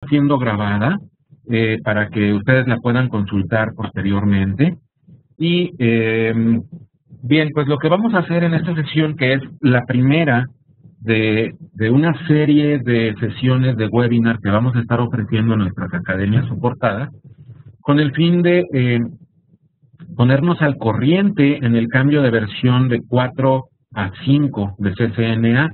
siendo grabada para que ustedes la puedan consultar posteriormente. Y bien, pues lo que vamos a hacer en esta sesión, que es la primera de una serie de sesiones de webinar que vamos a estar ofreciendo en nuestras academias soportadas, con el fin de ponernos al corriente en el cambio de versión de 4 a 5 de CCNA.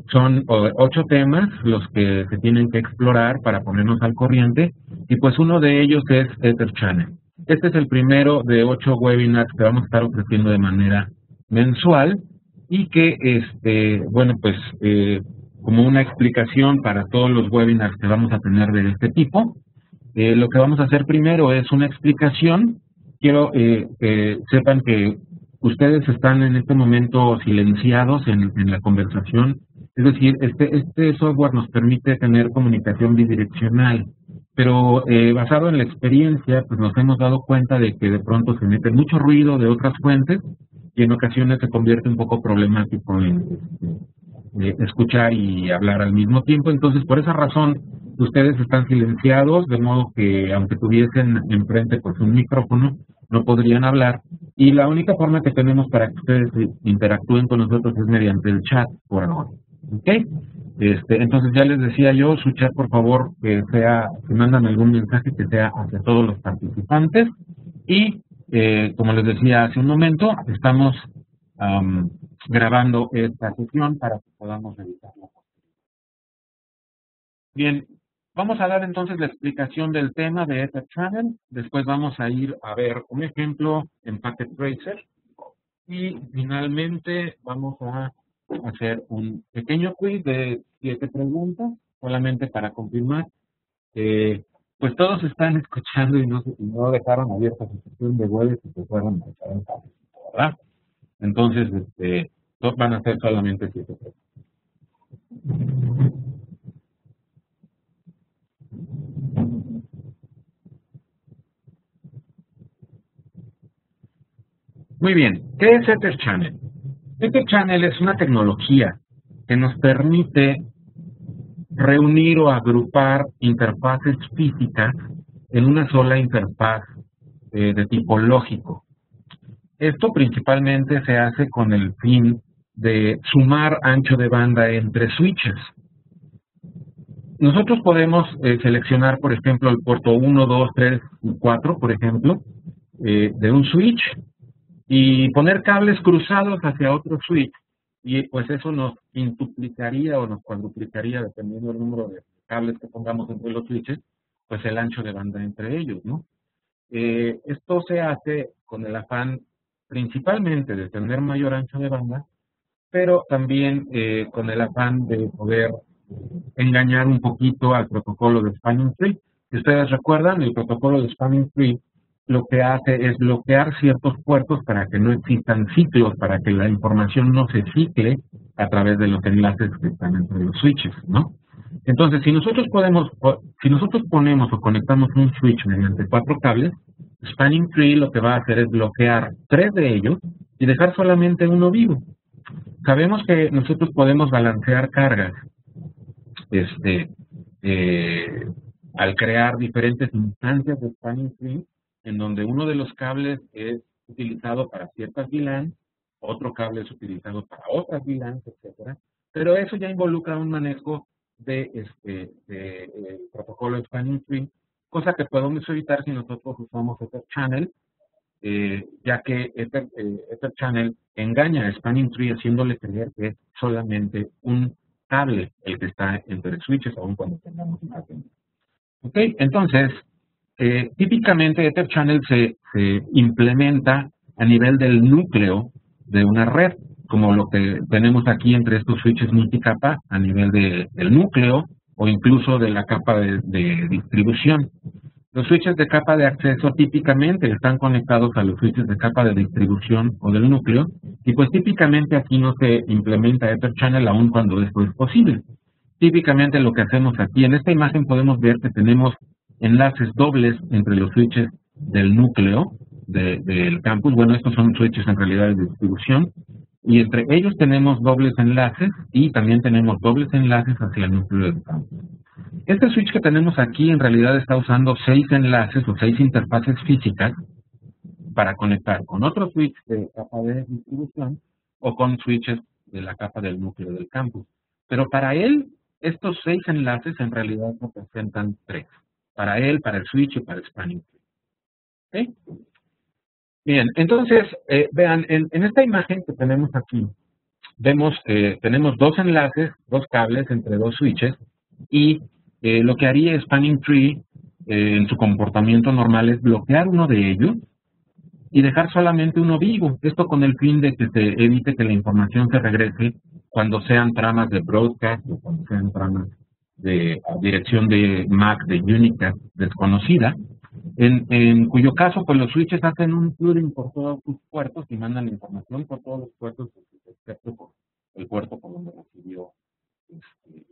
Son 8 temas los que se tienen que explorar para ponernos al corriente, y pues uno de ellos es Ether Channel. Este es el primero de 8 webinars que vamos a estar ofreciendo de manera mensual, y que, bueno, pues como una explicación para todos los webinars que vamos a tener de este tipo, lo que vamos a hacer primero es una explicación. Quiero que sepan que ustedes están en este momento silenciados en la conversación. Es decir, este software nos permite tener comunicación bidireccional, pero basado en la experiencia, pues nos hemos dado cuenta de que de pronto se mete mucho ruido de otras fuentes y en ocasiones se convierte un poco problemático en escuchar y hablar al mismo tiempo. Entonces, por esa razón, ustedes están silenciados, de modo que aunque tuviesen enfrente pues un micrófono, no podrían hablar. Y la única forma que tenemos para que ustedes interactúen con nosotros es mediante el chat por ahora. ¿Ok? Entonces ya les decía yo, su chat por favor que sea, si mandan algún mensaje que sea hacia todos los participantes. Y como les decía hace un momento, estamos grabando esta sesión para que podamos revisarla. Bien, vamos a dar entonces la explicación del tema de Ether Channel. Después vamos a ir a ver un ejemplo en Packet Tracer. Y finalmente vamos a hacer un pequeño quiz de 7 preguntas, solamente para confirmar. Pues todos están escuchando y no dejaron abierta su sesión de web y se fueron a echar un café, ¿verdad? Entonces, van a ser solamente 7 preguntas. Muy bien, ¿qué es Ether Channel? Ether Channel es una tecnología que nos permite reunir o agrupar interfaces físicas en una sola interfaz de tipo lógico. Esto principalmente se hace con el fin de sumar ancho de banda entre switches. Nosotros podemos seleccionar, por ejemplo, el puerto 1, 2, 3 y 4, por ejemplo, de un switch, y poner cables cruzados hacia otro switch, y pues eso nos quintuplicaría o nos cuadruplicaría, dependiendo del número de cables que pongamos entre los switches, pues el ancho de banda entre ellos, ¿no? Esto se hace con el afán principalmente de tener mayor ancho de banda, pero también con el afán de poder engañar un poquito al protocolo de Spanning Tree. Si ustedes recuerdan, el protocolo de Spanning Tree lo que hace es bloquear ciertos puertos para que no existan ciclos, para que la información no se cicle a través de los enlaces que están entre los switches, ¿no? Entonces, si nosotros ponemos o conectamos un switch mediante 4 cables, Spanning Tree lo que va a hacer es bloquear 3 de ellos y dejar solamente uno vivo. Sabemos que nosotros podemos balancear cargas al crear diferentes instancias de Spanning Tree, en donde uno de los cables es utilizado para ciertas VLANs, otro cable es utilizado para otras VLANs, etcétera. Pero eso ya involucra un manejo de protocolo Spanning Tree, cosa que podemos evitar si nosotros usamos Ether Channel, ya que Ether Channel engaña a Spanning Tree haciéndole creer que es solamente un cable el que está entre switches, aun cuando tengamos una antena. Ok, entonces, típicamente Ether Channel se implementa a nivel del núcleo de una red, como lo que tenemos aquí entre estos switches multicapa a nivel del núcleo o incluso de la capa de distribución. Los switches de capa de acceso típicamente están conectados a los switches de capa de distribución o del núcleo, y pues típicamente aquí no se implementa Ether Channel aun cuando esto es posible. Típicamente lo que hacemos aquí, en esta imagen podemos ver que tenemos enlaces dobles entre los switches del núcleo del campus. Bueno, estos son switches en realidad de distribución, y entre ellos tenemos dobles enlaces y también tenemos dobles enlaces hacia el núcleo del campus. Este switch que tenemos aquí en realidad está usando 6 enlaces o 6 interfaces físicas para conectar con otro switch de capa de distribución o con switches de la capa del núcleo del campus. Pero para él, estos 6 enlaces en realidad representan 3. Para él, para el switch y para el spanning tree. ¿Ok? Bien, entonces, vean, en esta imagen que tenemos aquí, vemos que tenemos 2 enlaces, 2 cables entre 2 switches, y lo que haría Spanning Tree en su comportamiento normal es bloquear uno de ellos y dejar solamente uno vivo. Esto con el fin de que se evite que la información se regrese cuando sean tramas de broadcast o cuando sean tramas de dirección de MAC, de Unicast desconocida, en cuyo caso pues los switches hacen un plugging por todos sus puertos y mandan la información por todos los puertos, excepto por el puerto por donde recibió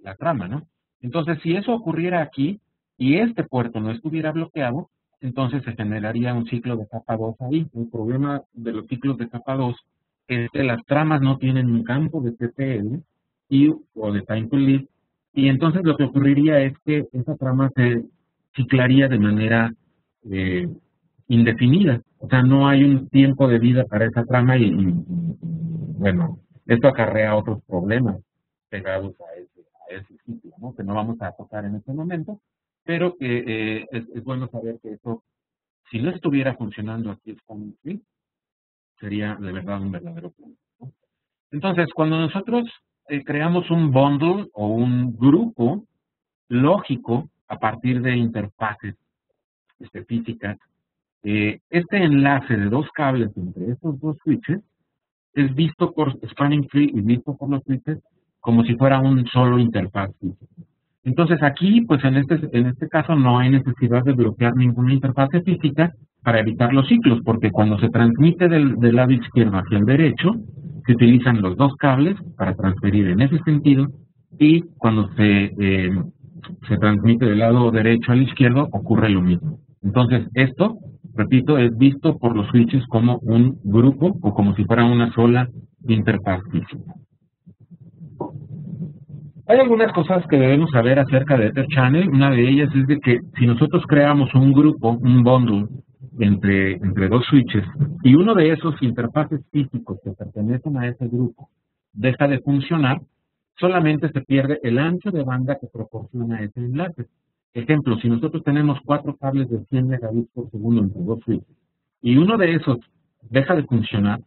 la trama, ¿no? Entonces, si eso ocurriera aquí y este puerto no estuviera bloqueado, entonces se generaría un ciclo de capa 2 ahí. El problema de los ciclos de capa 2 es que las tramas no tienen un campo de TTL o de time to lead, y entonces lo que ocurriría es que esa trama se ciclaría de manera indefinida. O sea, no hay un tiempo de vida para esa trama bueno, esto acarrea otros problemas pegados a ese ciclo, ¿no? Que no vamos a tocar en este momento, pero que es bueno saber que eso, si no estuviera funcionando aquí Spanning Tree, sería de verdad un verdadero problema, ¿no? Entonces, cuando nosotros creamos un bundle o un grupo lógico a partir de interfaces físicas, este enlace de 2 cables entre estos 2 switches es visto por Spanning Tree y visto por los switches como si fuera un solo interfaz físico. Entonces aquí, pues en este caso no hay necesidad de bloquear ninguna interfase física para evitar los ciclos, porque cuando se transmite del lado izquierdo hacia el derecho, se utilizan los 2 cables para transferir en ese sentido, y cuando se transmite del lado derecho al izquierdo, ocurre lo mismo. Entonces esto, repito, es visto por los switches como un grupo o como si fuera una sola interfaz física. Hay algunas cosas que debemos saber acerca de Ether Channel. Una de ellas es de que si nosotros creamos un grupo, un bundle entre 2 switches, y uno de esos interfaces físicos que pertenecen a ese grupo deja de funcionar, solamente se pierde el ancho de banda que proporciona ese enlace. Ejemplo, si nosotros tenemos 4 cables de 100 megabits por segundo entre 2 switches, y uno de esos deja de funcionar,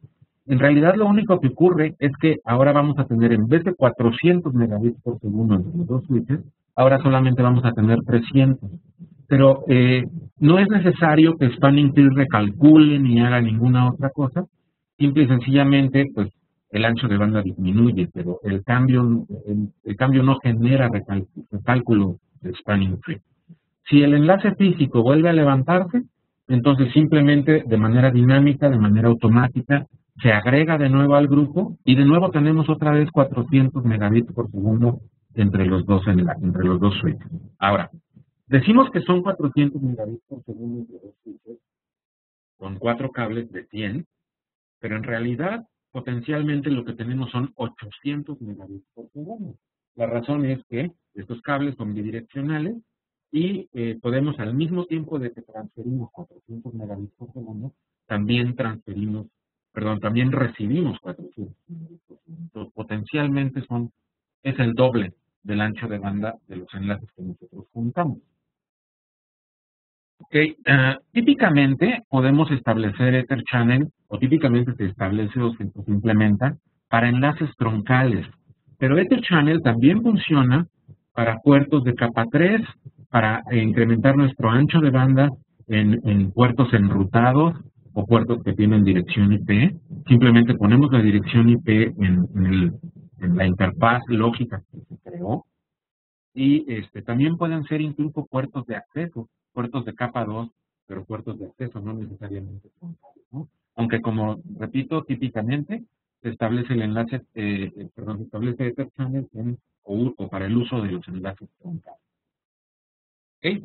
en realidad lo único que ocurre es que ahora vamos a tener, en vez de 400 megabits por segundo entre los 2 switches, ahora solamente vamos a tener 300. Pero no es necesario que Spanning Tree recalcule ni haga ninguna otra cosa. Simple y sencillamente, pues, el ancho de banda disminuye, pero el cambio no genera recálculo de Spanning Tree. Si el enlace físico vuelve a levantarse, entonces simplemente de manera dinámica, de manera automática, se agrega de nuevo al grupo y de nuevo tenemos otra vez 400 megabits por segundo entre los dos switches. Ahora, decimos que son 400 megabits por segundo entre 2 switches con 4 cables de 100, pero en realidad potencialmente lo que tenemos son 800 megabits por segundo. La razón es que estos cables son bidireccionales y podemos, al mismo tiempo de que transferimos 400 megabits por segundo, también recibimos 400 megabits por segundo. Entonces, potencialmente es el doble del ancho de banda de los enlaces que nosotros juntamos. Okay. Típicamente podemos establecer Ether Channel, o típicamente se establece o se implementa para enlaces troncales, pero Ether Channel también funciona para puertos de capa 3, para incrementar nuestro ancho de banda en puertos enrutados o puertos que tienen dirección IP. Simplemente ponemos la dirección IP en la interfaz lógica que se creó, y también pueden ser incluso puertos de acceso, puertos de capa 2, pero puertos de acceso, no necesariamente troncales, ¿no? Aunque, como repito, típicamente se establece el enlace, se establece Ether Channel o para el uso de los enlaces troncales. ¿Okay?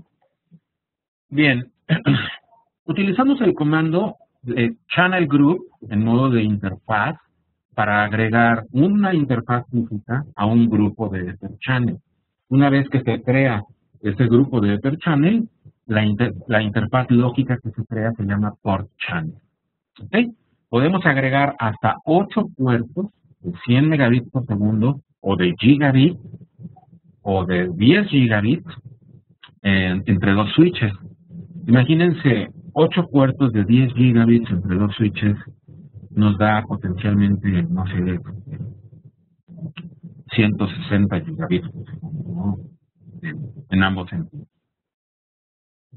Bien, utilizamos el comando Channel Group en modo de interfaz para agregar una interfaz física a un grupo de Ether Channel. Una vez que se crea este grupo de Ether Channel, la interfaz lógica que se crea se llama Port Channel. ¿Okay? Podemos agregar hasta 8 puertos de 100 megabits por segundo o de gigabit o de 10 gigabits entre dos switches. Imagínense 8 puertos de 10 gigabits entre dos switches nos da potencialmente, no sé, 160 gigabits, ¿no? En ambos sentidos.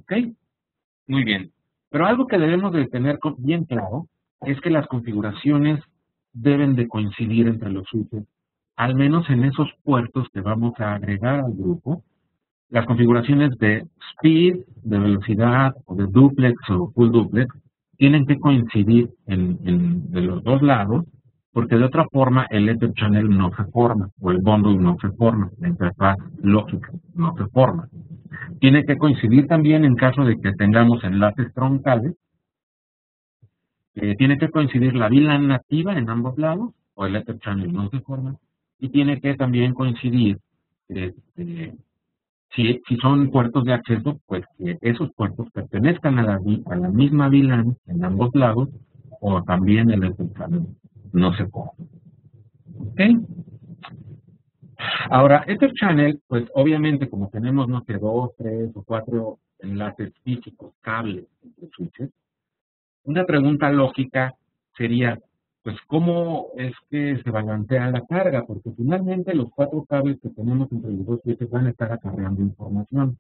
¿Ok? Muy bien. Pero algo que debemos de tener bien claro es que las configuraciones deben de coincidir entre los switches, al menos en esos puertos que vamos a agregar al grupo. Las configuraciones de speed, de velocidad, o de duplex o full duplex, tienen que coincidir de los dos lados, porque de otra forma el Ether Channel no se forma, o el bundle no se forma, la interfaz lógica no se forma. Tiene que coincidir también en caso de que tengamos enlaces troncales. Tiene que coincidir la VLAN nativa en ambos lados, o el Ether Channel no se forma, y tiene que también coincidir, si son puertos de acceso, pues que esos puertos pertenezcan a la misma VLAN en ambos lados, o también el Ether Channel no se forma. ¿Ok? Ahora, Ether Channel, pues obviamente como tenemos, no sé, 2, 3 o 4 enlaces físicos, cables entre switches, una pregunta lógica sería, pues, ¿cómo es que se balancea la carga? Porque finalmente los 4 cables que tenemos entre los dos switches van a estar acarreando información.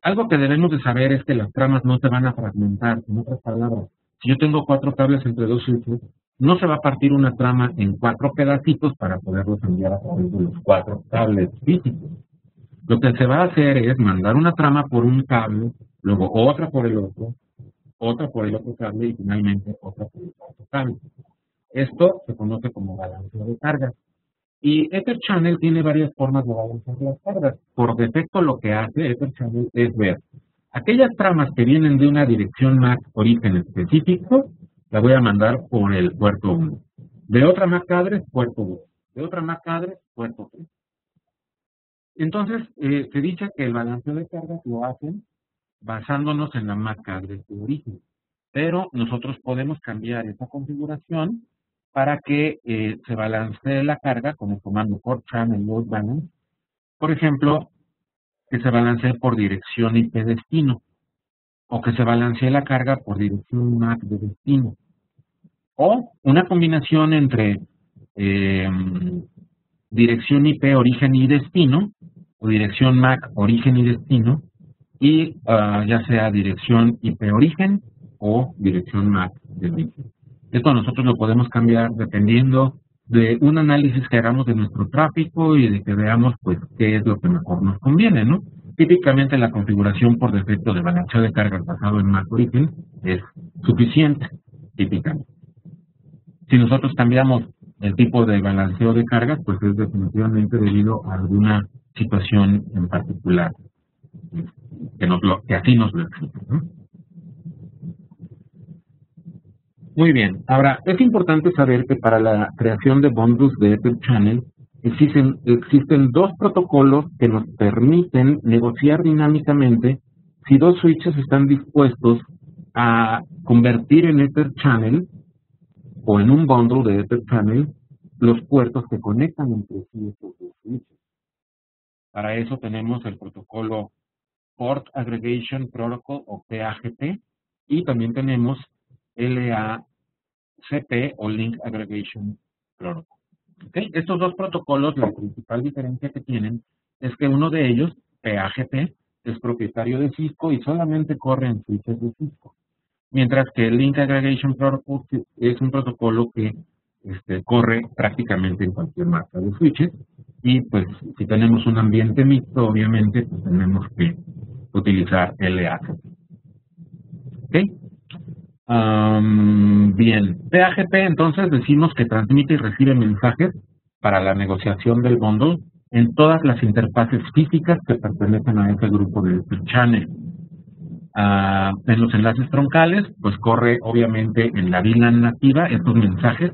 Algo que debemos de saber es que las tramas no se van a fragmentar. En otras palabras, si yo tengo 4 cables entre dos switches, no se va a partir una trama en 4 pedacitos para poderlos enviar a través de los 4 cables físicos. Lo que se va a hacer es mandar una trama por un cable, luego otra por el otro, otra por el otro cable y finalmente otra por el otro cable. Esto se conoce como balanceo de cargas. Y Ether Channel tiene varias formas de balancear las cargas. Por defecto lo que hace Ether Channel es ver aquellas tramas que vienen de una dirección MAC origen específico, la voy a mandar por el puerto 1. De otra MAC address, puerto 2. De otra MAC address, puerto 3. Entonces, se dice que el balanceo de cargas lo hacen basándonos en la MAC address de origen. Pero nosotros podemos cambiar esa configuración para que se balancee la carga con el comando port channel load balance. Por ejemplo, que se balancee por dirección IP destino, o que se balancee la carga por dirección MAC de destino, o una combinación entre dirección IP origen y destino, o dirección MAC origen y destino, y ya sea dirección IP origen o dirección MAC de origen. Esto nosotros lo podemos cambiar dependiendo de un análisis que hagamos de nuestro tráfico y de que veamos pues qué es lo que mejor nos conviene, ¿no? Típicamente la configuración por defecto de balanceo de cargas basado en MAC origen es suficiente, típicamente. Si nosotros cambiamos el tipo de balanceo de cargas, pues es definitivamente debido a alguna situación en particular que así nos lo exige, ¿no? Muy bien, ahora es importante saber que para la creación de bundles de Ether Channel existen dos protocolos que nos permiten negociar dinámicamente si dos switches están dispuestos a convertir en Ether Channel o en un bundle de Ether Channel los puertos que conectan entre sí estos dos switches. Para eso tenemos el protocolo Port Aggregation Protocol o PAGP y también tenemos LACP o Link Aggregation Protocol. ¿Okay? Estos dos protocolos, la principal diferencia que tienen es que uno de ellos, PAGP, es propietario de Cisco y solamente corre en switches de Cisco. Mientras que el Link Aggregation Protocol es un protocolo que corre prácticamente en cualquier marca de switches. Y pues si tenemos un ambiente mixto, obviamente pues, tenemos que utilizar LACP. ¿Ok? Bien, PAGP entonces decimos que transmite y recibe mensajes para la negociación del bundle en todas las interfaces físicas que pertenecen a ese grupo de Ether Channel. En los enlaces troncales, pues corre obviamente en la VLAN nativa estos mensajes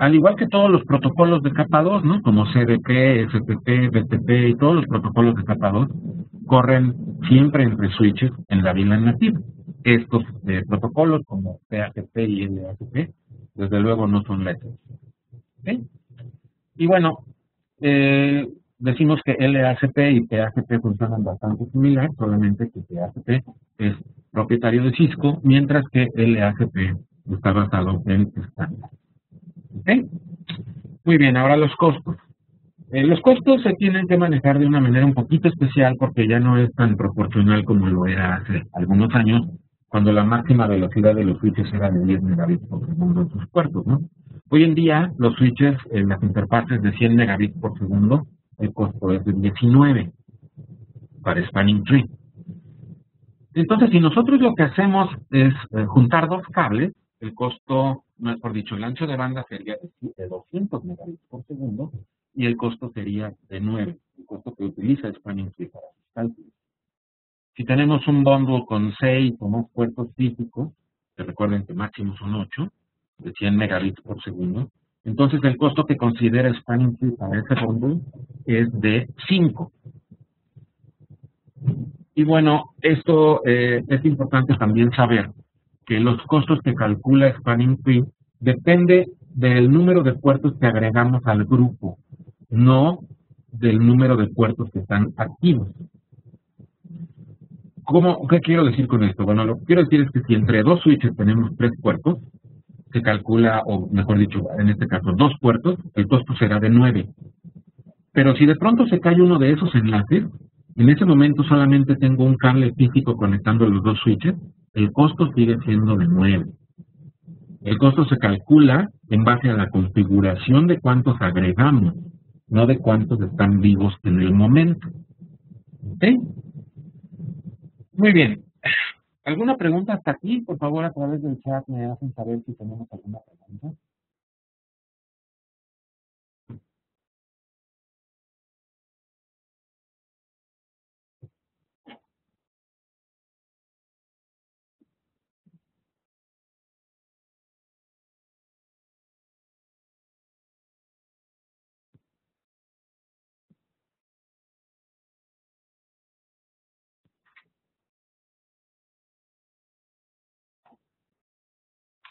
Al igual que todos los protocolos de capa 2, ¿no? Como CDP, STP, BTP y todos los protocolos de capa 2 corren siempre entre switches en la VLAN nativa. Estos protocolos como PHP y LHP, desde luego no son la excepción. ¿Okay? Y bueno, decimos que LHP y PHP funcionan bastante similar, solamente que PHP es propietario de Cisco, mientras que LHP está basado en estándar. ¿Ok? Muy bien, ahora los costos. Los costos se tienen que manejar de una manera un poquito especial porque ya no es tan proporcional como lo era hace algunos años, cuando la máxima velocidad de los switches era de 10 megabits por segundo en sus puertos, ¿no? Hoy en día, los switches en las interfaces de 100 megabits por segundo, el costo es de 19 para Spanning Tree. Entonces, si nosotros lo que hacemos es juntar dos cables, el costo, mejor dicho, el ancho de banda sería de 200 megabits por segundo y el costo sería de 9, el costo que utiliza Spanning Tree para sus cálculos. Si tenemos un bundle con 6 o más puertos físicos, que recuerden que máximo son 8, de 100 megabits por segundo, entonces el costo que considera Spanning Tree para ese bundle es de 5. Y bueno, esto es importante también saber que los costos que calcula Spanning Tree depende del número de puertos que agregamos al grupo, no del número de puertos que están activos. ¿Qué quiero decir con esto? Bueno, lo que quiero decir es que si entre dos switches tenemos 3 puertos, se calcula, o mejor dicho, en este caso 2 puertos, el costo será de 9. Pero si de pronto se cae uno de esos enlaces, en ese momento solamente tengo un cable físico conectando los dos switches, el costo sigue siendo de 9. El costo se calcula en base a la configuración de cuántos agregamos, no de cuántos están vivos en el momento. ¿Ok? Muy bien. ¿Alguna pregunta hasta aquí? Por favor, a través del chat me hacen saber si tenemos alguna pregunta.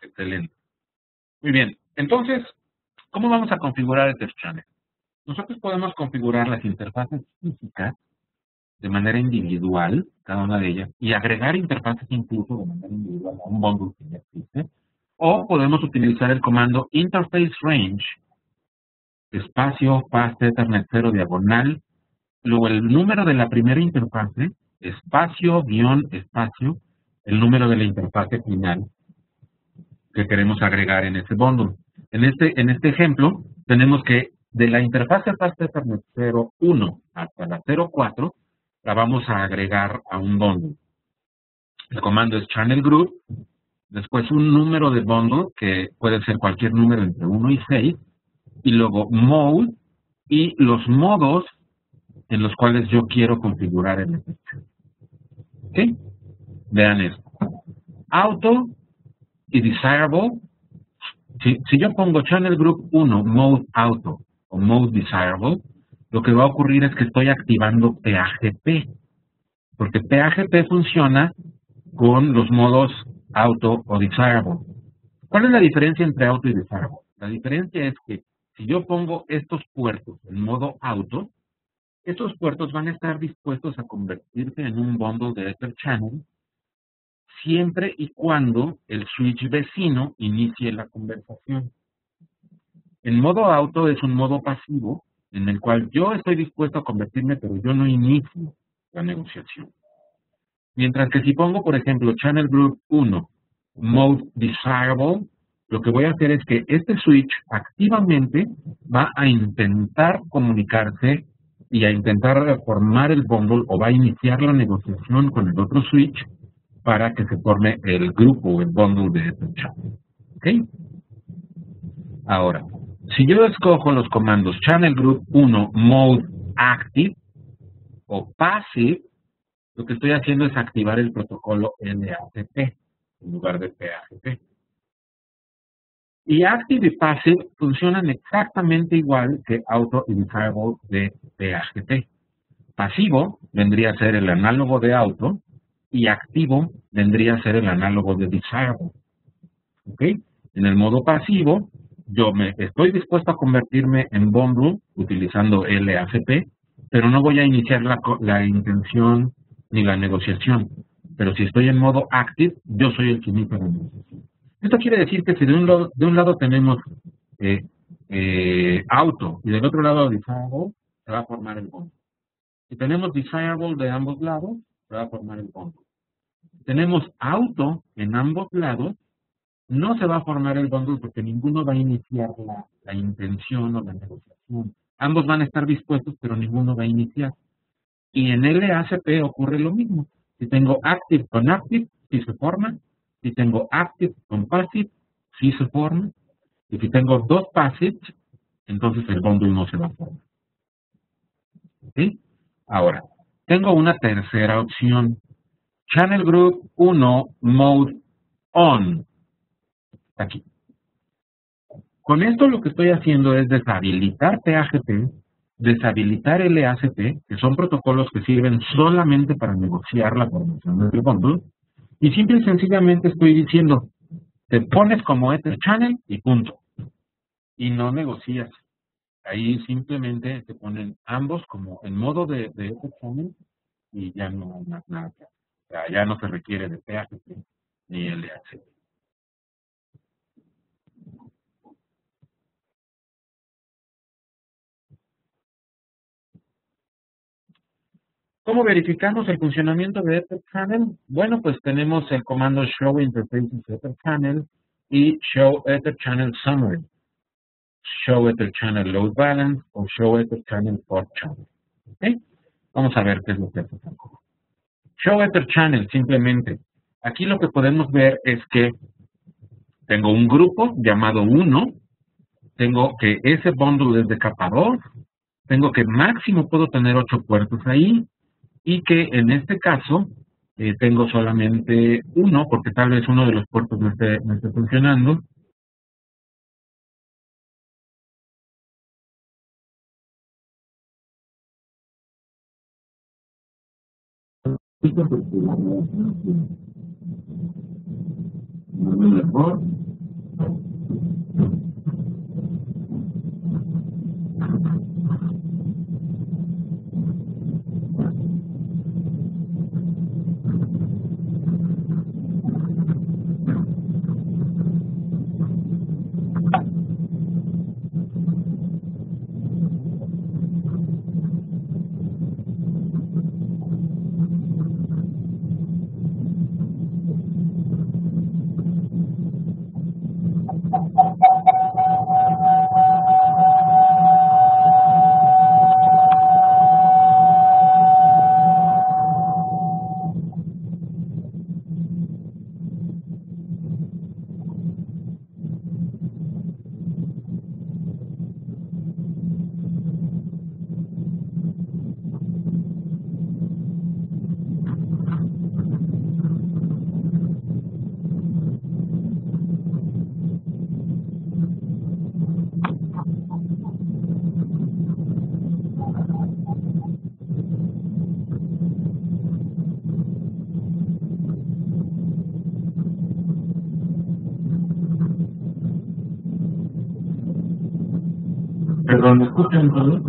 Excelente. Muy bien. Entonces, ¿cómo vamos a configurar el test channel? Nosotros podemos configurar las interfaces físicas de manera individual, cada una de ellas, y agregar interfaces incluso de manera individual a un bundle que ya existe, o podemos utilizar el comando interface range, espacio, path Ethernet 0 diagonal, luego el número de la primera interfase, espacio, guión, espacio, el número de la interfase final que queremos agregar en ese bundle. En este ejemplo, tenemos que de la interfase path Ethernet 0.1 hasta la 0.4, la vamos a agregar a un bundle. El comando es channel group, después un número de bundle, que puede ser cualquier número entre 1 y 6, y luego mode, y los modos en los cuales yo quiero configurar el efecto. ¿Sí? Vean esto. Auto y desirable. Si yo pongo channel group 1, mode auto o mode desirable, lo que va a ocurrir es que estoy activando PHP, porque PHP funciona con los modos auto o desirable. ¿Cuál es la diferencia entre auto y desirable? La diferencia es que si yo pongo estos puertos en modo auto, estos puertos van a estar dispuestos a convertirse en un bundle de Ether Channel siempre y cuando el switch vecino inicie la conversación. En modo auto es un modo pasivo en el cual yo estoy dispuesto a convertirme, pero yo no inicio la negociación. Mientras que si pongo, por ejemplo, Channel Group 1, Mode Desirable, lo que voy a hacer es que este switch activamente va a intentar comunicarse y a intentar formar el bundle o va a iniciar la negociación con el otro switch para que se forme el grupo o el bundle de este channel. ¿Ok? Ahora, si yo escojo los comandos Channel Group 1 Mode Active o Passive, lo que estoy haciendo es activar el protocolo NATP en lugar de PHP. Y active y passive funcionan exactamente igual que auto y desirable de PHP. Pasivo vendría a ser el análogo de auto y activo vendría a ser el análogo de desirable. ¿Ok? En el modo pasivo, yo estoy dispuesto a convertirme en bundle utilizando LACP, pero no voy a iniciar la intención ni la negociación. Pero si estoy en modo active, yo soy el que inicia la negociación. Esto quiere decir que si de un lado tenemos auto y del otro lado desirable, se va a formar el bundle. Si tenemos desirable de ambos lados, se va a formar el bundle. Si tenemos auto en ambos lados, no se va a formar el bundle porque ninguno va a iniciar la intención o la negociación. Ambos van a estar dispuestos, pero ninguno va a iniciar. Y en LACP ocurre lo mismo. Si tengo active con active, sí se forma. Si tengo active con passive, sí se forma. Y si tengo dos passives, entonces el bundle no se va a formar. ¿Sí? Ahora, tengo una tercera opción. Channel Group 1 Mode On. Aquí. Con esto lo que estoy haciendo es deshabilitar PHP, deshabilitar LACP, que son protocolos que sirven solamente para negociar la formación del bundle, y simple y sencillamente estoy diciendo, te pones como Ether Channel y punto. Y no negocias. Ahí simplemente te ponen ambos como en modo de Ether Channel y ya no hay más nada. O sea, ya no se requiere de PHP ni LACP. ¿Cómo verificamos el funcionamiento de Ether Channel? Bueno, pues tenemos el comando show interfaces Ether Channel y show Ether Channel summary, show Ether Channel load balance o show Ether Channel port channel. ¿Okay? Vamos a ver qué es lo que hace. Show Ether Channel, simplemente. Aquí lo que podemos ver es que tengo un grupo llamado 1, tengo que ese bundle es de capa 2, tengo que máximo puedo tener 8 puertos ahí, y que en este caso tengo solamente uno, porque tal vez uno de los puertos no esté funcionando. Perdón, ¿me escuchan todos?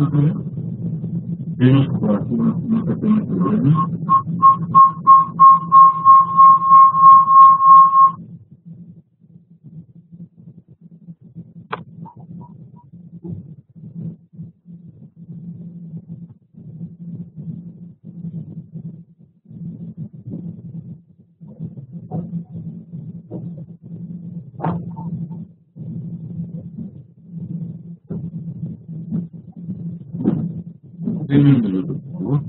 Vimos que por aquí no se tiene problema. Denme un minuto, por favor.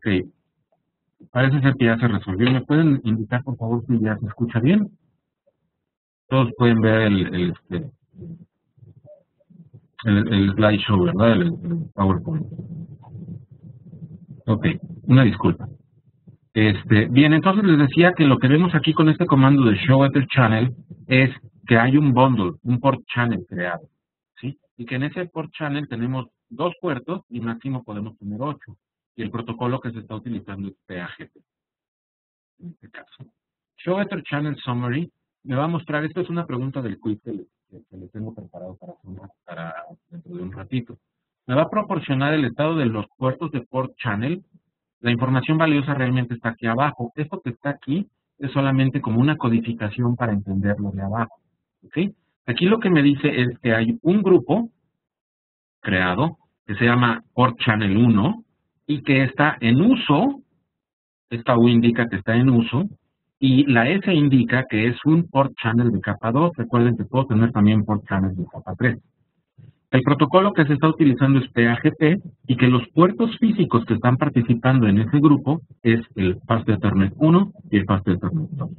Ok, parece ser que ya se resolvió. ¿Me pueden indicar, por favor, si ya se escucha bien? Todos pueden ver el slideshow, ¿verdad? El PowerPoint. Ok, una disculpa. Bien, entonces les decía que lo que vemos aquí con este comando de show ether channel es que hay un bundle, un port channel creado, ¿sí? Y que en ese port channel tenemos 2 puertos y máximo podemos tener 8. Y el protocolo que se está utilizando es PAGP, en este caso. Show ether channel summary me va a mostrar, esto es una pregunta del quiz que les tengo preparado para dentro de un ratito. Me va a proporcionar el estado de los puertos de port channel. La información valiosa realmente está aquí abajo. Esto que está aquí es solamente como una codificación para entender lo de abajo. ¿Ok? Aquí lo que me dice es que hay un grupo creado que se llama Port Channel 1 y que está en uso. Esta U indica que está en uso y la S indica que es un Port Channel de capa 2. Recuerden que puedo tener también Port Channel de capa 3. El protocolo que se está utilizando es PAGP y que los puertos físicos que están participando en ese grupo es el Fast Ethernet 1 y el Fast Ethernet 2.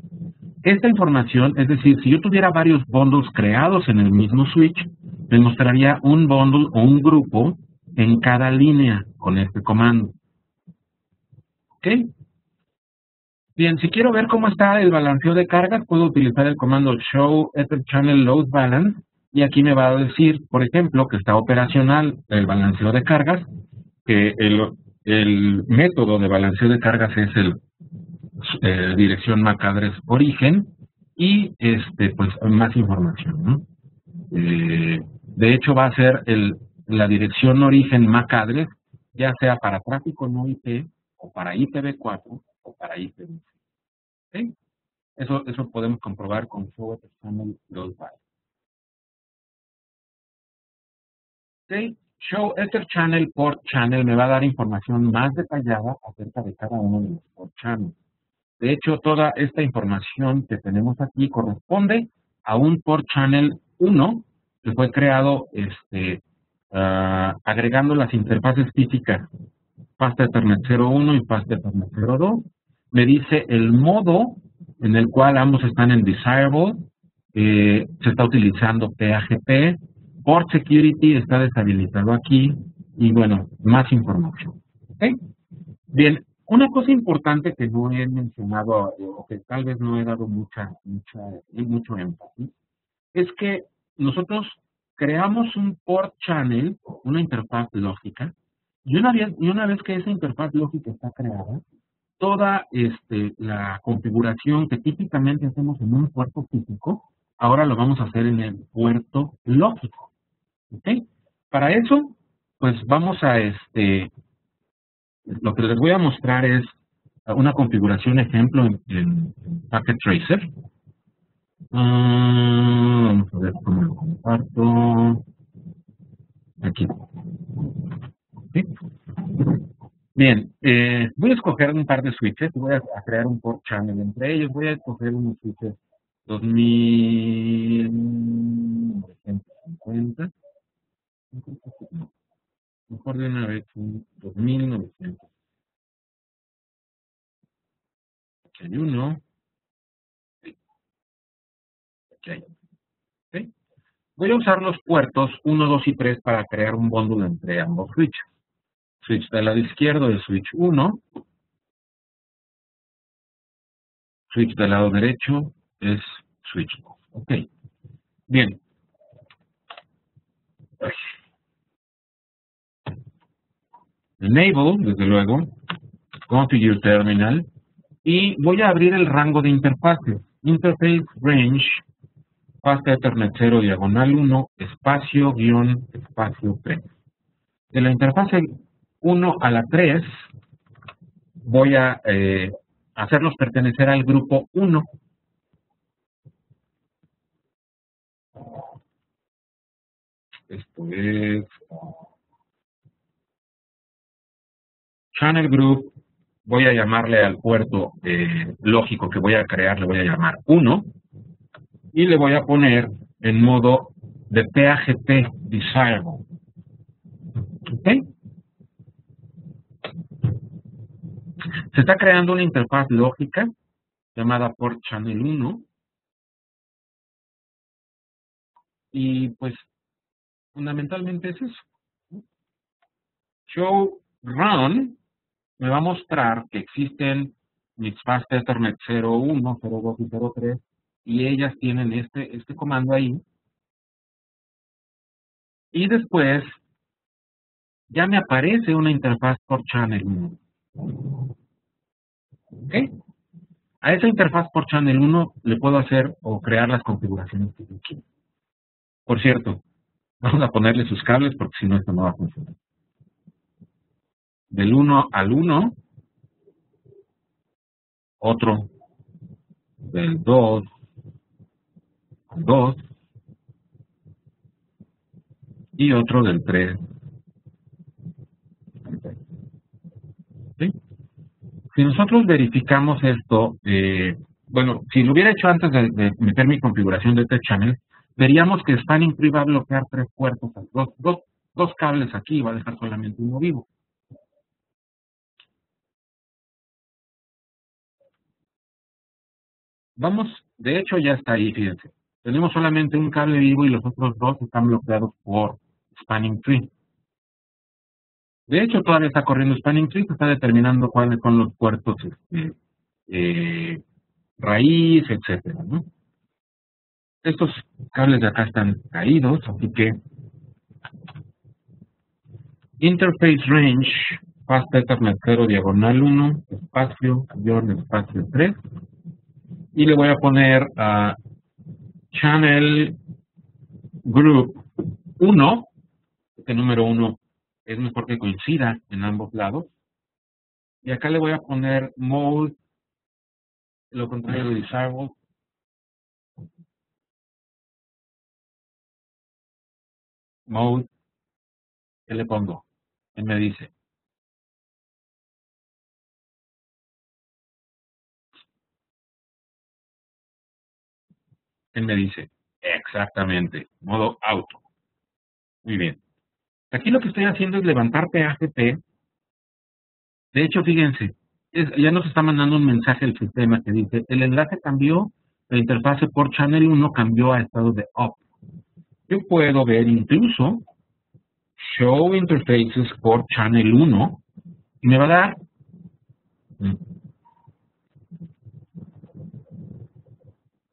Esta información, es decir, si yo tuviera varios bundles creados en el mismo switch, me mostraría un bundle o un grupo en cada línea con este comando. ¿Ok? Bien, si quiero ver cómo está el balanceo de cargas, puedo utilizar el comando show ether channel load balance y aquí me va a decir, por ejemplo, que está operacional el balanceo de cargas, que el método de balanceo de cargas es el dirección MAC address origen y pues más información, ¿no? De hecho va a ser la dirección origen MAC address, ya sea para tráfico no IP o para IPv4 o para IPv6. ¿Okay? Eso podemos comprobar con show ether channel load balance. ¿Okay? Show ether channel port channel me va a dar información más detallada acerca de cada uno de los port channels. De hecho, toda esta información que tenemos aquí corresponde a un port channel 1 que fue creado agregando las interfaces físicas Fast Ethernet 01 y Fast Ethernet 02. Me dice el modo en el cual ambos están en Desirable. Se está utilizando PAGP. Port Security está deshabilitado aquí. Y bueno, más información. ¿Okay? Bien, una cosa importante que no he mencionado o que tal vez no he dado mucho énfasis es que nosotros creamos un port channel, una interfaz lógica, y una vez que esa interfaz lógica está creada, toda la configuración que típicamente hacemos en un puerto físico, ahora lo vamos a hacer en el puerto lógico. ¿Ok? Para eso, pues vamos a lo que les voy a mostrar es una configuración ejemplo en Packet Tracer. Vamos a ver cómo lo comparto. Aquí. ¿Sí? Bien, voy a escoger un par de switches y voy a crear un port channel. Entre ellos voy a escoger unos switches 2950. Mejor de una vez un 2981. Okay. ¿Sí? Voy a usar los puertos 1, 2 y 3 para crear un bundle entre ambos switches. Switch del lado izquierdo es switch 1. Switch del lado derecho es switch 2. Ok. Bien. Enable, desde luego. Configure terminal. Y voy a abrir el rango de interfaces. Interface range, Fast Ethernet 0 diagonal 1, espacio, guión, espacio 3. De la interfase 1 a la 3, voy a hacerlos pertenecer al grupo 1. Esto es Channel Group. Voy a llamarle al puerto lógico que voy a crear, le voy a llamar 1. Y le voy a poner en modo de PAGP Desirable. ¿Ok? Se está creando una interfaz lógica llamada Port Channel 1 y pues fundamentalmente es eso. Show Run me va a mostrar que existen mis fast Ethernet 01, 02 y 03 y ellas tienen este comando ahí. Y después ya me aparece una interfaz por Channel 1. ¿Ok? A esa interfaz por Channel 1 le puedo hacer o crear las configuraciones que yo quiera. Por cierto, vamos a ponerle sus cables porque si no esto no va a funcionar. Del 1 al 1, otro del 2 al 2 y otro del 3 al 3. ¿Sí? Si nosotros verificamos esto, bueno, si lo hubiera hecho antes de meter mi configuración de este channel, veríamos que Spanning Tree va a bloquear 3 puertos, dos cables aquí y va a dejar solamente uno vivo. Vamos, de hecho ya está ahí, fíjense. Tenemos solamente un cable vivo y los otros dos están bloqueados por Spanning Tree. De hecho, todavía está corriendo Spanning Tree, se está determinando cuáles son los puertos raíz, etcétera, ¿no? Estos cables de acá están caídos, así que Interface Range, Fast Ethernet 0, diagonal 1, espacio, guión, espacio 3. Y le voy a poner a Channel Group 1, este número 1 es mejor que coincida en ambos lados. Y acá le voy a poner Mode, lo contrario de Disable. Mode, ¿qué le pongo? Él me dice. Él me dice, exactamente, modo auto. Muy bien. Aquí lo que estoy haciendo es levantar PHP. De hecho, fíjense, ya nos está mandando un mensaje el sistema que dice, el enlace cambió, la interfase por Channel 1 cambió a estado de up. Yo puedo ver incluso Show Interfaces por Channel 1 y me va a dar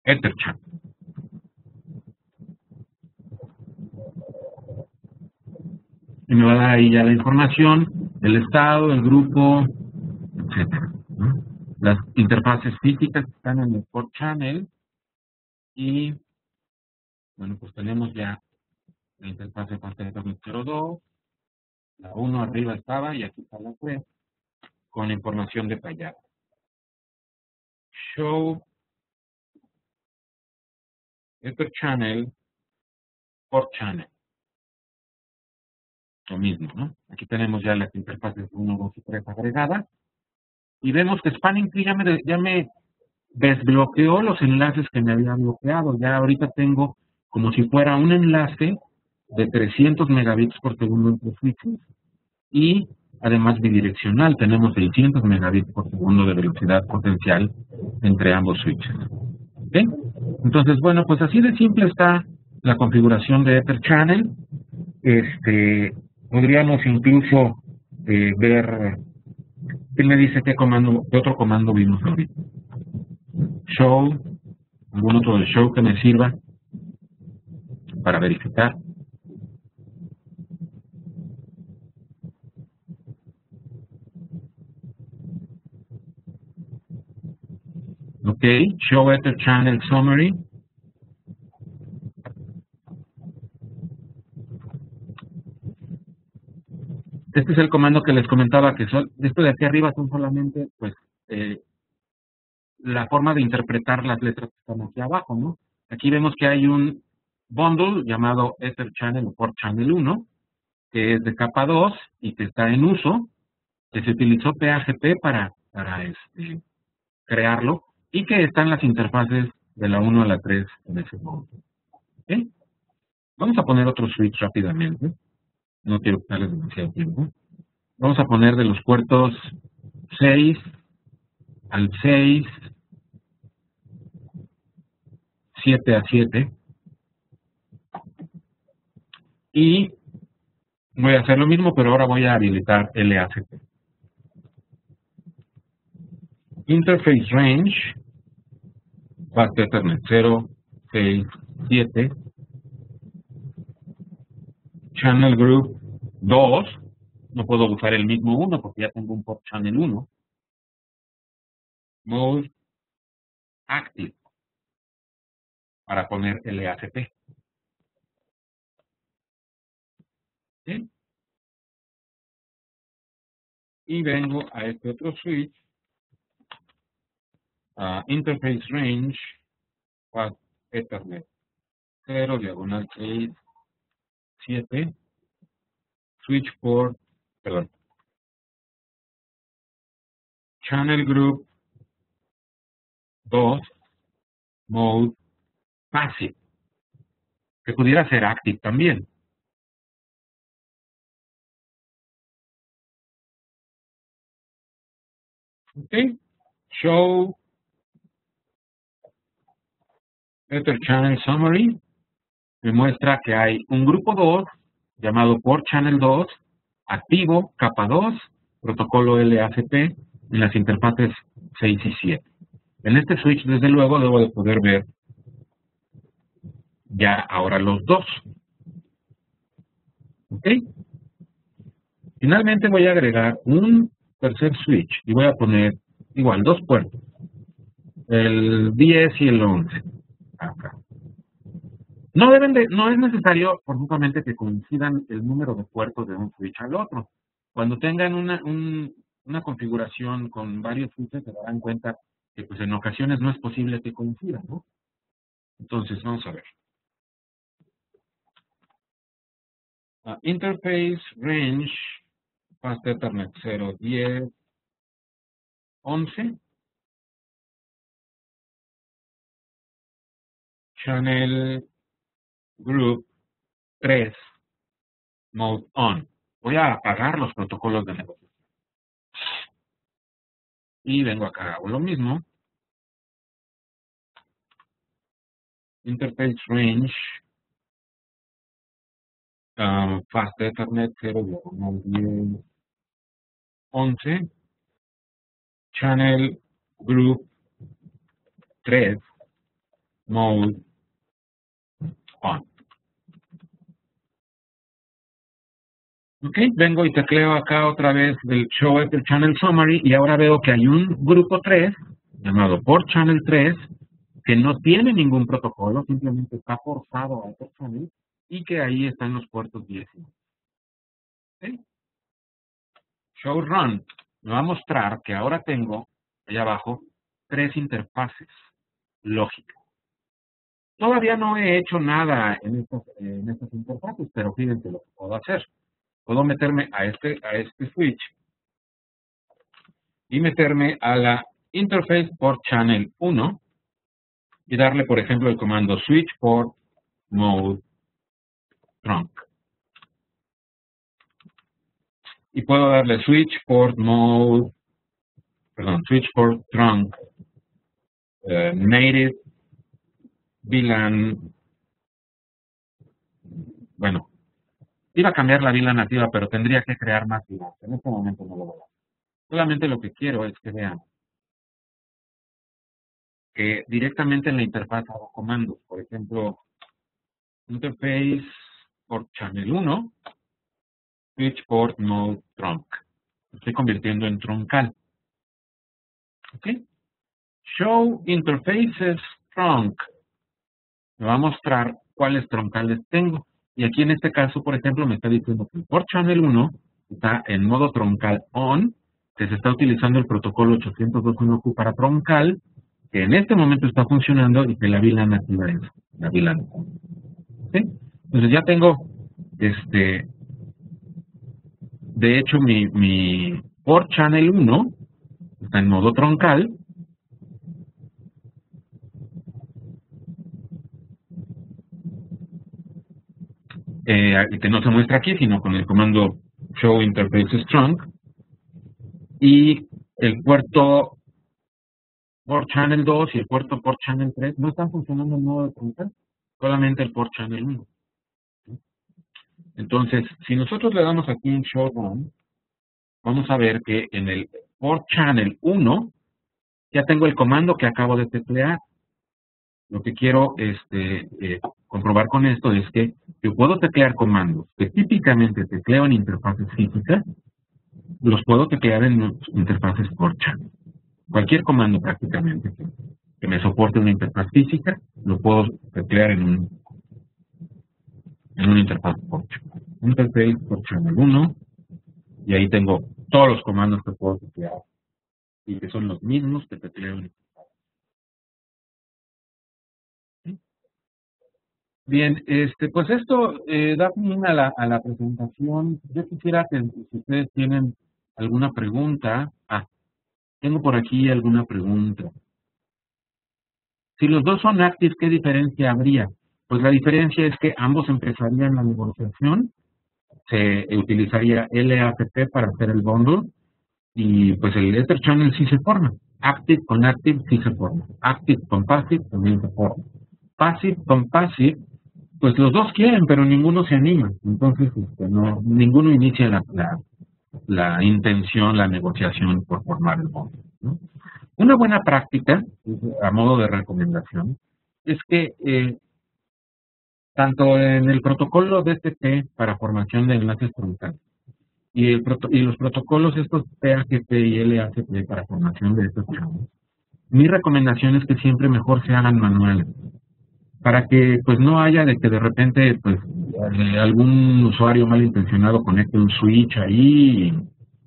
Etherchannel. Y me va a dar ahí ya la información, el estado, el grupo, etcétera, ¿no? Las interfaces físicas que están en el port channel y, bueno, pues tenemos ya la interfaz de pantalla 02, la 1 arriba estaba y aquí está la 3 con la información detallada. Show Ether Channel port channel. Lo mismo, ¿no? Aquí tenemos ya las interfaces 1, 2 y 3 agregadas. Y vemos que Spanning Tree ya me desbloqueó los enlaces que me había bloqueado. Ya ahorita tengo como si fuera un enlace de 300 megabits por segundo entre switches y además bidireccional. Tenemos 600 megabits por segundo de velocidad potencial entre ambos switches. ¿Okay? Entonces, bueno, pues así de simple está la configuración de Ether Channel. Podríamos incluso ver, ¿quién me dice qué otro comando vimos ahorita? Show, algún otro del show que me sirva para verificar. Ok, Show Ether Channel Summary. Este es el comando que les comentaba que esto de aquí arriba son solamente, pues, la forma de interpretar las letras que están aquí abajo, ¿no? Aquí vemos que hay un bundle llamado Ether Channel o Port Channel 1, que es de capa 2 y que está en uso, que se utilizó PHP para crearlo y que están las interfaces de la 1 a la 3 en ese bundle. ¿Okay? Vamos a poner otro switch rápidamente. No quiero quitarles demasiado tiempo. Vamos a poner de los puertos 6 al 6, 7 a 7, y voy a hacer lo mismo, pero ahora voy a habilitar LACP. Interface Range, Fast Ethernet 0, 6, 7, Channel Group 2, no puedo usar el mismo 1 porque ya tengo un port Channel 1, Mode Active, para poner LACP. ¿Sí? Y vengo a este otro switch, a Interface Range, Fast Ethernet 0, diagonal 6, 7, Switch Port, perdón, Channel Group 2, Mode Passive, que pudiera ser Active también. ¿Ok? Show Ether Channel Summary me muestra que hay un grupo 2 llamado Port Channel 2, activo, capa 2, protocolo LACP en las interfaces 6 y 7. En este switch, desde luego, debo de poder ver ya ahora los dos. ¿Ok? Finalmente voy a agregar un tercer switch y voy a poner igual dos puertos, el 10 y el 11. Acá. No es necesario forzosamente que coincidan el número de puertos de un switch al otro. Cuando tengan una configuración con varios switches se darán cuenta que pues en ocasiones no es posible que coincidan, ¿no? Entonces vamos a ver. Interface Range Fast Ethernet 0, 10, 11. Channel Group 3, Mode On. Voy a apagar los protocolos de negociación. Y vengo acá, hago lo mismo. Interface Range, Fast Ethernet 0, 10, 11. Channel Group 3, Mode On. Ok, vengo y tecleo acá otra vez del Show Ether Channel Summary y ahora veo que hay un grupo 3 llamado Port Channel 3 que no tiene ningún protocolo, simplemente está forzado a Ether Channel y que ahí están los puertos 10. ¿Okay? Show Run me va a mostrar que ahora tengo allá abajo 3 interfaces lógicas. Todavía no he hecho nada en estas interfaces, pero fíjense lo que puedo hacer. Puedo meterme a este switch y meterme a la interface port channel 1 y darle, por ejemplo, el comando switch port mode trunk. Y puedo darle switch port trunk native VLAN. Bueno, iba a cambiar la VLAN nativa, pero tendría que crear más VLAN. En este momento no lo voy a hacer. Solamente lo que quiero es que vean que directamente en la interfaz hago comandos. Por ejemplo, interface port channel 1, switch port mode trunk. Estoy convirtiendo en troncal. ¿Ok? Show interfaces trunk. Me va a mostrar cuáles troncales tengo. Y aquí en este caso, por ejemplo, me está diciendo que el port channel 1 está en modo troncal on, que se está utilizando el protocolo 802.1q para troncal, que en este momento está funcionando y que la VLAN activa es la VLAN. ¿Sí? Entonces ya tengo, de hecho, mi port channel 1 está en modo troncal. Y que no se muestra aquí, sino con el comando show interfaces trunk. Y el puerto Port Channel 2 y el puerto Port Channel 3 no están funcionando en modo de frontal, solamente el Port Channel 1. Entonces, si nosotros le damos aquí un show run, vamos a ver que en el Port Channel 1 ya tengo el comando que acabo de teclear. Lo que quiero comprobar con esto es que yo puedo teclear comandos que típicamente tecleo en interfaces físicas, los puedo teclear en interfaces Port Channel. Cualquier comando prácticamente que me soporte una interfaz física, lo puedo teclear en una interfaz Port Channel. Interface Port Channel 1, y ahí tengo todos los comandos que puedo teclear y que son los mismos que tecleo en. Bien, pues esto da fin a la presentación. Yo quisiera que si ustedes tienen alguna pregunta. Tengo por aquí alguna pregunta. Si los dos son active, ¿qué diferencia habría? Pues la diferencia es que ambos empezarían la negociación, se utilizaría LACP para hacer el bundle, y pues el Ether Channel sí se forma. Active con Active sí se forma. Active con Passive también se forma. Passive con Passive, pues los dos quieren, pero ninguno se anima. Entonces, no, ninguno inicia la intención, la negociación por formar el bundle, ¿no? Una buena práctica, a modo de recomendación, es que tanto en el protocolo DTP para formación de enlaces troncales y los protocolos estos PAGP y LACP para formación de estos channels, mi recomendación es que siempre mejor se hagan manuales, para que pues no haya de que de repente pues algún usuario malintencionado conecte un switch ahí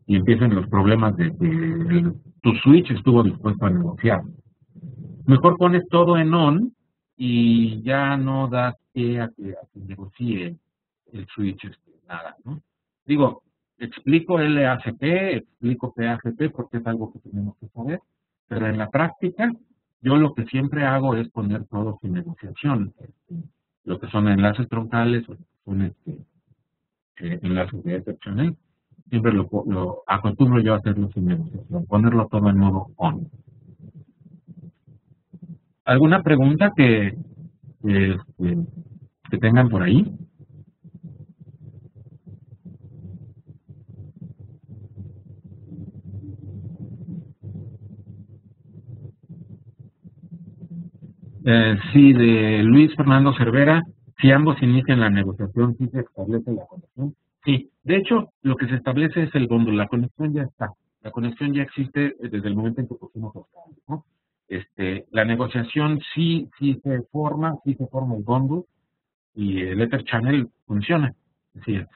y empiecen los problemas de que tu switch estuvo dispuesto a negociar. Mejor pones todo en on y ya no das pie a que negocie el switch, nada, ¿no? Digo, explico LACP, explico PAGP porque es algo que tenemos que saber, pero en la práctica yo lo que siempre hago es poner todo sin negociación, lo que son enlaces troncales o son enlaces de Ether Channel, siempre lo acostumbro yo a hacerlo sin negociación, ponerlo todo en modo on. ¿Alguna pregunta que tengan por ahí? Sí, de Luis Fernando Cervera, si ambos inician la negociación, sí se establece la conexión. Sí, de hecho, lo que se establece es el bundle, la conexión ya está, la conexión ya existe desde el momento en que pusimos los cambios, ¿no? La negociación sí se forma el bundle y el Ether Channel funciona. Así es.